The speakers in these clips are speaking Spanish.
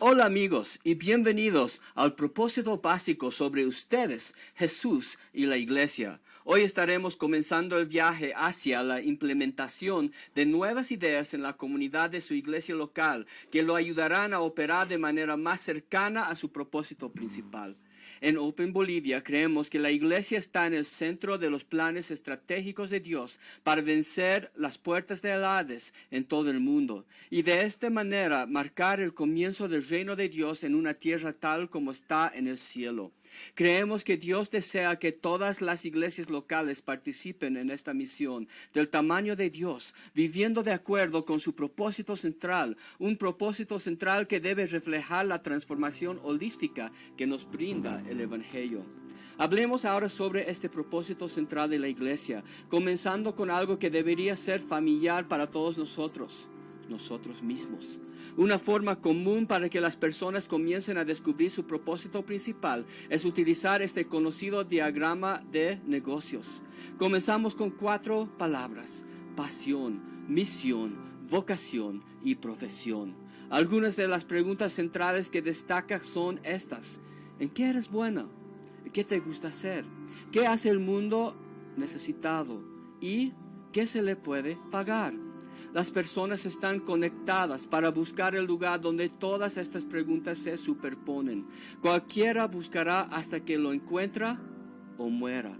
Hola amigos y bienvenidos al propósito básico sobre ustedes, Jesús y la Iglesia. Hoy estaremos comenzando el viaje hacia la implementación de nuevas ideas en la comunidad de su iglesia local que lo ayudarán a operar de manera más cercana a su propósito principal. En Open Bolivia creemos que la iglesia está en el centro de los planes estratégicos de Dios para vencer las puertas del Hades en todo el mundo y de esta manera marcar el comienzo del reino de Dios en una tierra tal como está en el cielo. Creemos que Dios desea que todas las iglesias locales participen en esta misión del tamaño de Dios, viviendo de acuerdo con su propósito central, un propósito central que debe reflejar la transformación holística que nos brinda el Evangelio. Hablemos ahora sobre este propósito central de la iglesia, comenzando con algo que debería ser familiar para todos nosotros mismos. Una forma común para que las personas comiencen a descubrir su propósito principal es utilizar este conocido diagrama de negocios. Comenzamos con 4 palabras: pasión, misión, vocación y profesión. Algunas de las preguntas centrales que destacan son estas: ¿en qué eres buena? ¿Qué te gusta hacer? ¿Qué hace el mundo necesitado? ¿Y qué se le puede pagar? Las personas están conectadas para buscar el lugar donde todas estas preguntas se superponen. Cualquiera buscará hasta que lo encuentra o muera.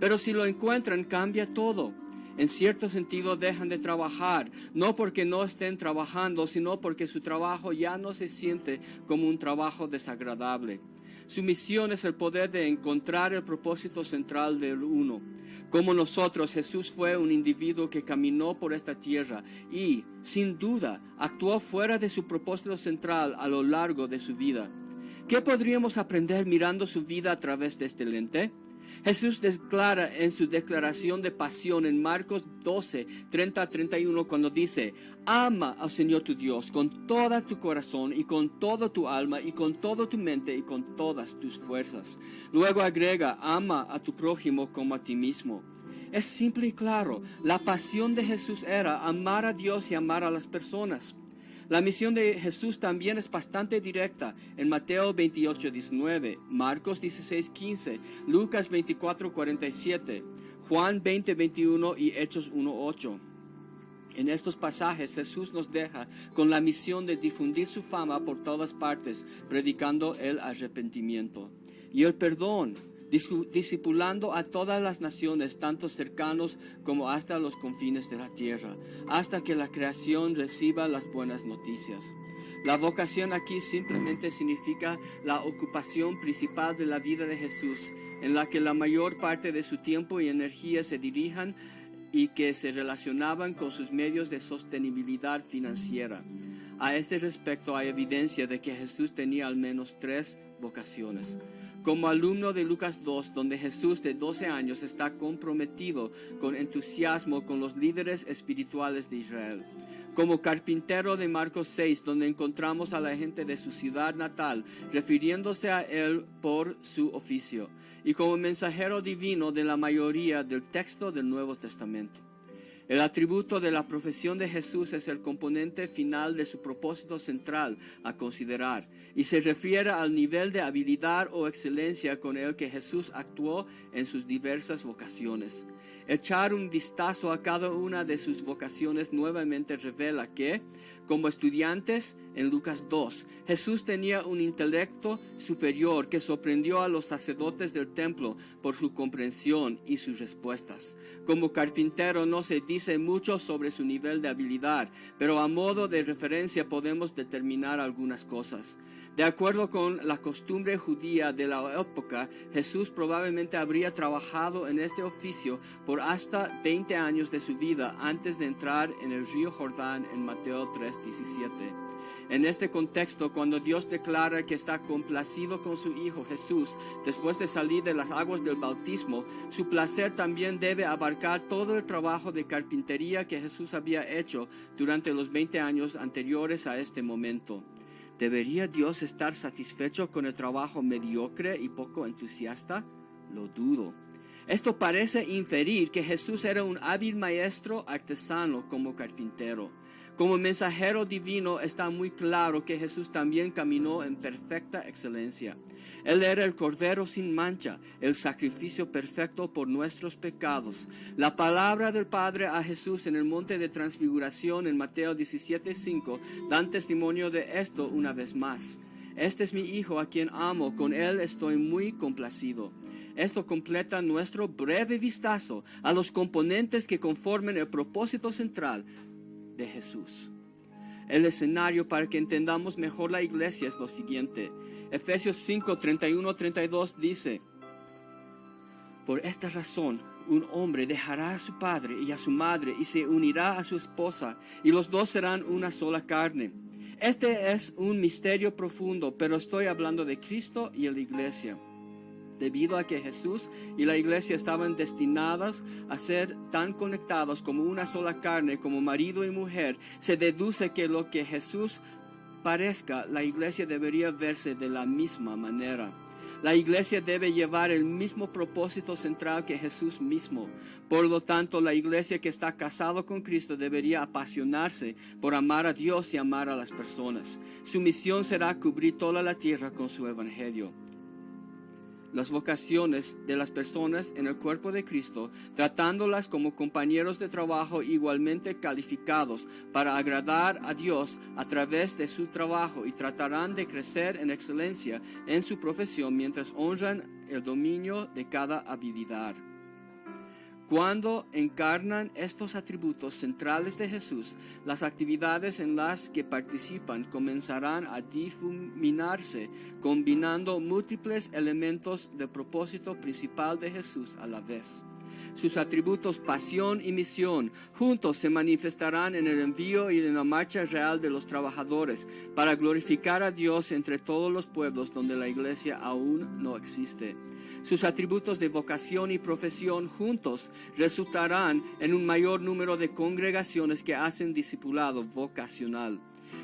Pero si lo encuentran, cambia todo. En cierto sentido, dejan de trabajar, no porque no estén trabajando, sino porque su trabajo ya no se siente como un trabajo desagradable. Su misión es el poder de encontrar el propósito central del uno. Como nosotros, Jesús fue un individuo que caminó por esta tierra y, sin duda, actuó fuera de su propósito central a lo largo de su vida. ¿Qué podríamos aprender mirando su vida a través de este lente? Jesús declara en su declaración de pasión en Marcos 12, 30-31 cuando dice: ama al Señor tu Dios con todo tu corazón y con toda tu alma y con toda tu mente y con todas tus fuerzas. Luego agrega: ama a tu prójimo como a ti mismo. Es simple y claro. La pasión de Jesús era amar a Dios y amar a las personas. La misión de Jesús también es bastante directa en Mateo 28, 19, Marcos 16, 15, Lucas 24, 47, Juan 20, 21 y Hechos 1, 8. En estos pasajes Jesús nos deja con la misión de difundir su fama por todas partes, predicando el arrepentimiento y el perdón, discipulando a todas las naciones, tanto cercanos como hasta los confines de la tierra, hasta que la creación reciba las buenas noticias. La vocación aquí simplemente significa la ocupación principal de la vida de Jesús, en la que la mayor parte de su tiempo y energía se dirijan y que se relacionaban con sus medios de sostenibilidad financiera. A este respecto hay evidencia de que Jesús tenía al menos 3 vocaciones. Como alumno de Lucas 2, donde Jesús de 12 años está comprometido con entusiasmo con los líderes espirituales de Israel. Como carpintero de Marcos 6, donde encontramos a la gente de su ciudad natal refiriéndose a él por su oficio. Y como mensajero divino de la mayoría del texto del Nuevo Testamento. El atributo de la profesión de Jesús es el componente final de su propósito central a considerar y se refiere al nivel de habilidad o excelencia con el que Jesús actuó en sus diversas vocaciones. Echar un vistazo a cada una de sus vocaciones nuevamente revela que, como estudiantes en Lucas 2, Jesús tenía un intelecto superior que sorprendió a los sacerdotes del templo por su comprensión y sus respuestas. Como carpintero no se dice mucho sobre su nivel de habilidad, pero a modo de referencia podemos determinar algunas cosas. De acuerdo con la costumbre judía de la época, Jesús probablemente habría trabajado en este oficio por hasta 20 años de su vida antes de entrar en el río Jordán en Mateo 3:17. En este contexto, cuando Dios declara que está complacido con su Hijo Jesús después de salir de las aguas del bautismo, su placer también debe abarcar todo el trabajo de carpintería que Jesús había hecho durante los 20 años anteriores a este momento. ¿Debería Dios estar satisfecho con el trabajo mediocre y poco entusiasta? Lo dudo. Esto parece inferir que Jesús era un hábil maestro artesano como carpintero. Como mensajero divino está muy claro que Jesús también caminó en perfecta excelencia. Él era el Cordero sin mancha, el sacrificio perfecto por nuestros pecados. La palabra del Padre a Jesús en el monte de transfiguración en Mateo 17:5 dan testimonio de esto una vez más. Este es mi Hijo a quien amo, con él estoy muy complacido. Esto completa nuestro breve vistazo a los componentes que conforman el propósito central de Jesús. El escenario para que entendamos mejor la iglesia es lo siguiente. Efesios 5:31-32 dice: por esta razón, un hombre dejará a su padre y a su madre y se unirá a su esposa, y los dos serán una sola carne. Este es un misterio profundo, pero estoy hablando de Cristo y de la iglesia. Debido a que Jesús y la iglesia estaban destinadas a ser tan conectados como una sola carne, como marido y mujer, se deduce que lo que Jesús parezca, la iglesia debería verse de la misma manera. La iglesia debe llevar el mismo propósito central que Jesús mismo. Por lo tanto, la iglesia que está casada con Cristo debería apasionarse por amar a Dios y amar a las personas. Su misión será cubrir toda la tierra con su evangelio. Las vocaciones de las personas en el cuerpo de Cristo, tratándolas como compañeros de trabajo igualmente calificados para agradar a Dios a través de su trabajo, y tratarán de crecer en excelencia en su profesión mientras honran el dominio de cada habilidad. Cuando encarnan estos atributos centrales de Jesús, las actividades en las que participan comenzarán a difuminarse, combinando múltiples elementos del propósito principal de Jesús a la vez. Sus atributos pasión y misión juntos se manifestarán en el envío y en la marcha real de los trabajadores para glorificar a Dios entre todos los pueblos donde la iglesia aún no existe. Sus atributos de vocación y profesión juntos resultarán en un mayor número de congregaciones que hacen discipulado vocacional.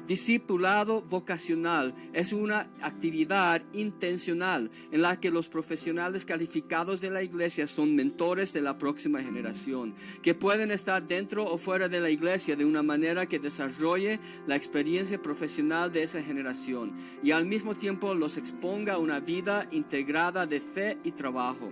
Discipulado vocacional es una actividad intencional en la que los profesionales calificados de la iglesia son mentores de la próxima generación, que pueden estar dentro o fuera de la iglesia de una manera que desarrolle la experiencia profesional de esa generación y al mismo tiempo los exponga a una vida integrada de fe y trabajo.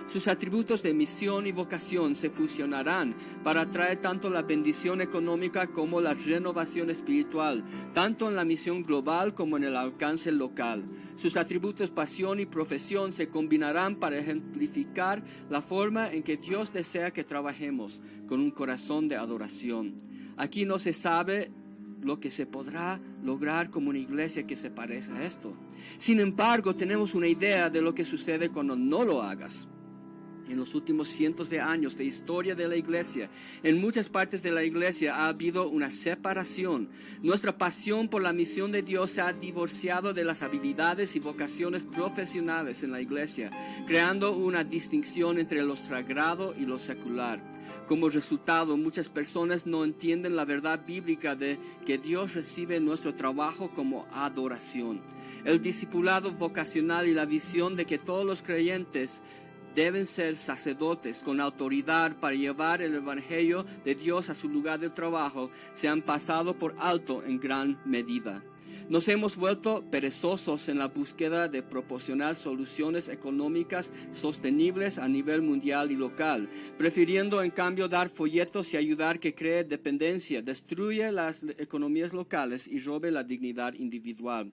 Sus atributos de misión y vocación se fusionarán para traer tanto la bendición económica como la renovación espiritual, tanto en la misión global como en el alcance local. Sus atributos pasión y profesión se combinarán para ejemplificar la forma en que Dios desea que trabajemos, con un corazón de adoración. Aquí no se sabe lo que se podrá lograr como una iglesia que se parece a esto. Sin embargo, tenemos una idea de lo que sucede cuando no lo hagas. En los últimos cientos de años de historia de la iglesia, en muchas partes de la iglesia ha habido una separación. Nuestra pasión por la misión de Dios se ha divorciado de las habilidades y vocaciones profesionales en la iglesia, creando una distinción entre lo sagrado y lo secular. Como resultado, muchas personas no entienden la verdad bíblica de que Dios recibe nuestro trabajo como adoración. El discipulado vocacional y la visión de que todos los creyentes deben ser sacerdotes con autoridad para llevar el evangelio de Dios a su lugar de trabajo se han pasado por alto en gran medida. Nos hemos vuelto perezosos en la búsqueda de proporcionar soluciones económicas sostenibles a nivel mundial y local, prefiriendo en cambio dar folletos y ayudar que cree dependencia, destruye las economías locales y robe la dignidad individual.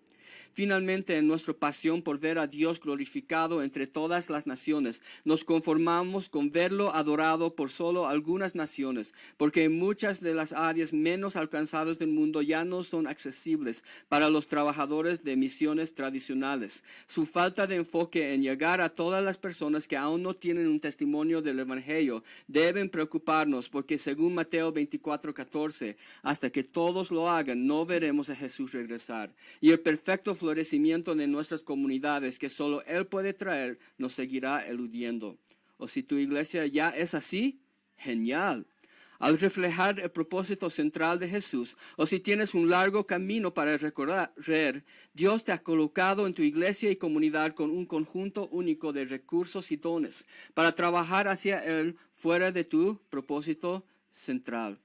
Finalmente, en nuestra pasión por ver a Dios glorificado entre todas las naciones, nos conformamos con verlo adorado por solo algunas naciones, porque en muchas de las áreas menos alcanzadas del mundo ya no son accesibles para los trabajadores de misiones tradicionales. Su falta de enfoque en llegar a todas las personas que aún no tienen un testimonio del Evangelio deben preocuparnos, porque según Mateo 24:14, hasta que todos lo hagan, no veremos a Jesús regresar. Y el perfecto florecimiento de nuestras comunidades que solo Él puede traer nos seguirá eludiendo. O si tu iglesia ya es así, genial. Al reflejar el propósito central de Jesús, o si tienes un largo camino para recorrer, Dios te ha colocado en tu iglesia y comunidad con un conjunto único de recursos y dones para trabajar hacia Él fuera de tu propósito central.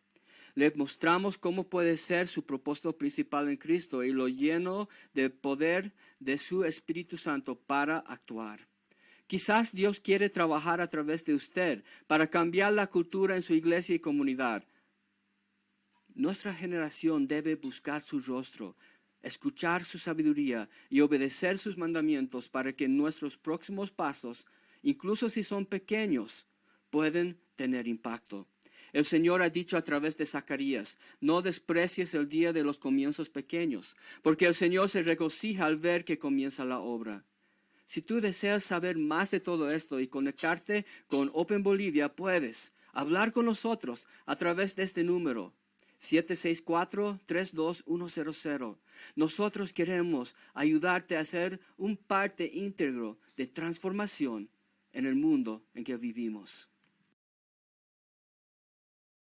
Le mostramos cómo puede ser su propósito principal en Cristo y lo lleno de poder de su Espíritu Santo para actuar. Quizás Dios quiere trabajar a través de usted para cambiar la cultura en su iglesia y comunidad. Nuestra generación debe buscar su rostro, escuchar su sabiduría y obedecer sus mandamientos para que nuestros próximos pasos, incluso si son pequeños, pueden tener impacto. El Señor ha dicho a través de Zacarías, no desprecies el día de los comienzos pequeños, porque el Señor se regocija al ver que comienza la obra. Si tú deseas saber más de todo esto y conectarte con Open Bolivia, puedes hablar con nosotros a través de este número, 764-32100. Nosotros queremos ayudarte a ser un parte íntegro de transformación en el mundo en que vivimos.